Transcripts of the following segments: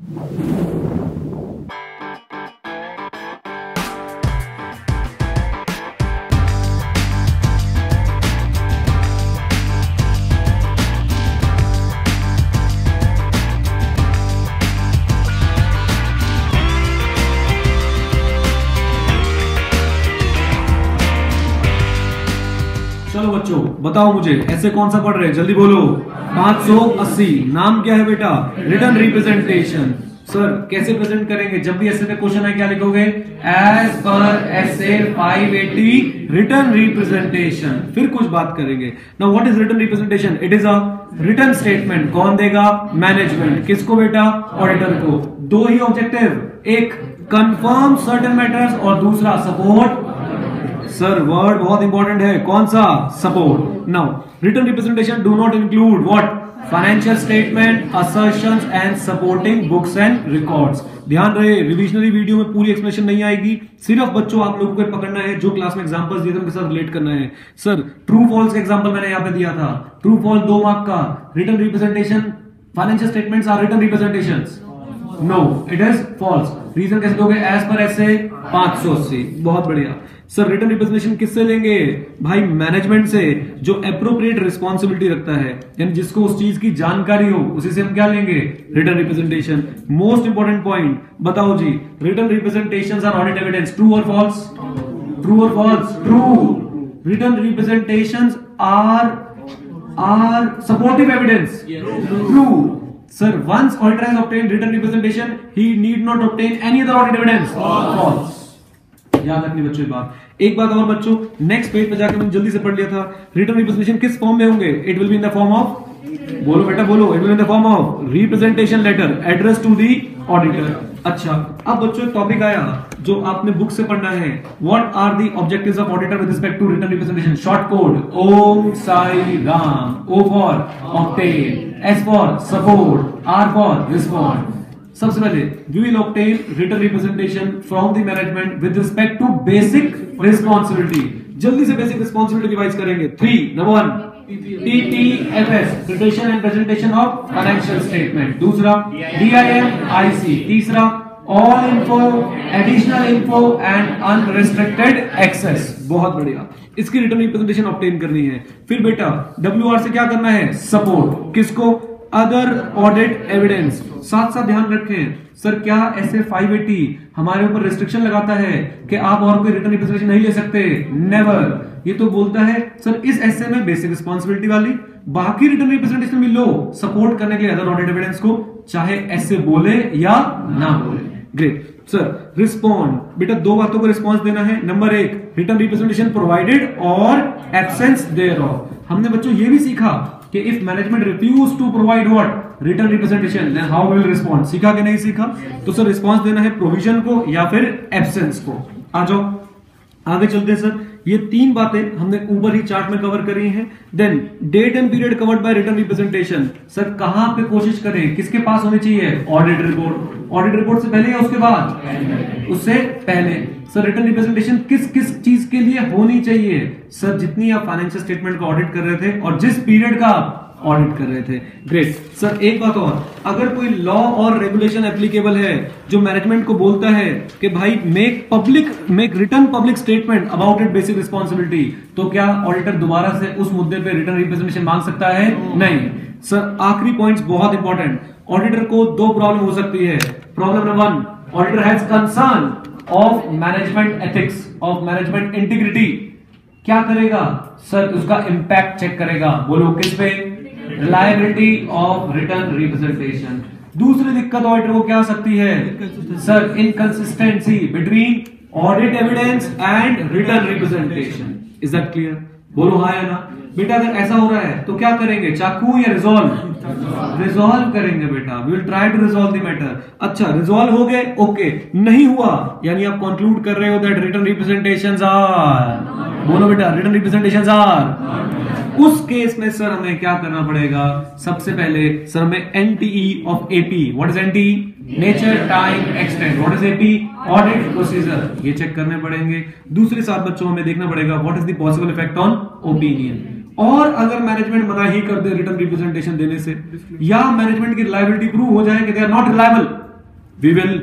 चलो बच्चों बताओ मुझे ऐसे कौन सा पढ़ रहे हैं, जल्दी बोलो। 580। नाम क्या है बेटा? Return representation. सर कैसे प्रेजेंट करेंगे? जब भी ऐसे में क्वेश्चन है क्या लिखोगे? एज पर ऐसे 580 रिटर्न रिप्रेजेंटेशन। फिर कुछ बात करेंगे। Now what is written representation? It is a return statement. कौन देगा? मैनेजमेंट। किसको बेटा? ऑडिटर को। दो ही ऑब्जेक्टिव, एक कंफर्म सर्टेन मैटर्स और दूसरा सपोर्ट। सर वर्ड बहुत इंपॉर्टेंट है, कौन सा? Support. Now written representation do not include what? Financial statement, assertions and supporting books and records. ध्यान रहे रिविजनरी वीडियो में पूरी एक्सप्लेनेशन नहीं आएगी, सिर्फ बच्चों आप लोगों को पकड़ना है जो क्लास में एग्जांपल्स दिए थे उनके साथ रिलेट करना है। सर ट्रू फॉल्स का एग्जांपल मैंने यहां पे दिया था, ट्रू फॉल्स 2 मार्क का। Written representation, financial statements are written representations? No, it is false. Reason कैसे दोगे? एज पर ऐसे 580। बहुत बढ़िया। सर रिटर्न रिप्रेजेंटेशन किससे लेंगे? भाई मैनेजमेंट से, जो एप्रोप्रिएट रिस्पॉन्सिबिलिटी रखता है, यानी जिसको उस चीज की जानकारी हो, उसी से हम क्या लेंगे? Return representation. Most important point बताओ जी, return representations are audit evidence. True और फॉल्स? ट्रू और false? True. Return representations are supportive evidence. True. Sir, once auditor has obtained written representation, he need not obtain any other audit evidence. False. याद रखनी बच्चों बात। एक बात और बच्चों, नेक्स्ट पेज पे जाकर मैंने जल्दी से पढ़ लिया था। रिटर्न रिप्रेजेंटेशन किस फॉर्म में होंगे? It will be in the form of, बोलो बेटा बोलो, it will be in the form of representation letter address to the auditor. अच्छा, अब बच्चों एक टॉपिक आया जो आपने बुक से पढ़ना है। What are the objectives of auditor with respect to written representation? Short code Om Sai Ram. O for obtain, S for support, R for respond. सबसे पहले we will obtain written representation from the management with respect to basic responsibility। जल्दी से basic responsibility revise करेंगे। 3 number 1 PTFS, preparation and presentation of financial statement। दूसरा DIM-IC। तीसरा all info, additional info and unrestricted access। बहुत बढ़िया, इसकी written representation obtain करनी है। फिर बेटा WR से क्या करना है? सपोर्ट। किसको? Other audit evidence. साथ साथ ध्यान रखें सर, क्या ऐसे 580 हमारे ऊपर रिस्ट्रिक्शन लगाता है कि आप और कोई रिटर्न रिप्रेजेंटेशन नहीं ले सकते? नेवर। ये तो बोलता है सर इस एसए में बेसिक रिस्पॉन्सिबिलिटी वाली, बाकी रिटर्न रिप्रेजेंटेशन में लो सपोर्ट करने के लिए अदर ऑडिट एविडेंस को, चाहे एसए बोले या ना बोले। Great sir. रिस्पॉन्ड बेटा, दो बातों को रिस्पॉन्स देना है। नंबर 1 रिटर्न रिप्रेजेंटेशन प्रोवाइडेड और एब्सेंस देयरऑफ। हमने बच्चों ये भी सीखा कि if management refuse to provide what? Written representation, then how will respond. सीखा कि नहीं सीखा? तो सर रिस्पॉन्स देना है प्रोविजन को या फिर एब्सेंस को। आ जाओ आगे चलते हैं सर। ये 3 बातें हमने ऊपर ही चार्ट में कवर करी हैं। Then date and period covered by written representation. Sir कहां पे कोशिश करें, किसके पास होनी चाहिए? Audit report. ऑडिट रिपोर्ट से पहले या उसके बाद? उससे पहले। सर रिटर्न रिप्रेजेंटेशन किस किस चीज के लिए होनी चाहिए? सर जितनी आप फाइनेंशियल स्टेटमेंट का ऑडिट कर रहे थे और जिस पीरियड का आप ऑडिट कर रहे थे। Great sir. एक बात और, अगर कोई लॉ और रेगुलेशन एप्लीकेबल है जो मैनेजमेंट को बोलता है कि भाई make return public statement about it basic responsibility, तो क्या ऑडिटर दोबारा से उस मुद्दे पे रिटर्न रिप्रेजेंटेशन मांग सकता है? नहीं। सर आखिरी पॉइंट्स बहुत इंपॉर्टेंट। ऑडिटर को 2 प्रॉब्लम हो सकती है। Problem number 1, auditor has concern of management ethics, of management integrity. क्या करेगा? सर उसका इंपैक्ट चेक करेगा। बोलो किस पे? Reliability of written representation. दूसरी दिक्कत ऑडिटर को क्या आ सकती है? Sir inconsistency between audit evidence and written representation. Is that clear? बोलो हाँ या ना। बेटा अगर ऐसा हो रहा है तो क्या करेंगे? चाकू या रिजॉल्व? रिजॉल्व करेंगे बेटा। We will try to resolve the matter. अच्छा रिजॉल्व हो गए, ओके। नहीं हुआ यानी आप कंक्लूड कर रहे हो दैट रिटर्न रिप्रेजेंटेशंस आर, बोलो बेटा रिटर्न रिप्रेजेंटेशंस आर। उस केस में सर हमें क्या करना पड़ेगा? सबसे पहले सर हमें NTE of AP. What is NTE? Nature time extent. What is AP? Audit procedure. ये चेक करने पड़ेंगे। दूसरे साथ बच्चों हमें देखना पड़ेगा what is the possible effect on opinion. और अगर मैनेजमेंट मना ही कर दे रिटर्न रिप्रेजेंटेशन देने से, या मैनेजमेंट की रिलायबिलिटी प्रूव हो जाए कि they are not reliable, We will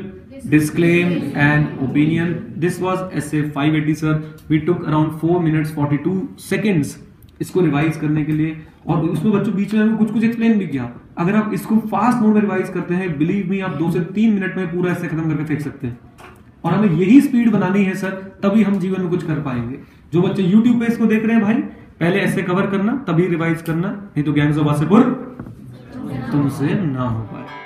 disclaim an opinion. This was essay 580 sir. We took around 4 minutes 42 seconds इसको रिवाइज करने के लिए, और उसमें बच्चों बीच में कुछ कुछ एक्सप्लेन भी किया। अगर आप इसको फास्ट मोड में रिवाइज करते हैं, बिलीव मी, आप 2 से 3 मिनट में पूरा ऐसे खत्म करके फेंक सकते हैं। और हमें यही स्पीड बनानी है सर, तभी हम जीवन में कुछ कर पाएंगे। जो बच्चे यूट्यूब पे इसको देख रहे हैं भाई, पहले ऐसे कवर करना, तभी रिवाइज करना, नहीं तो गैंग्स ऑफ वासेपुर तुमसे ना हो पाए।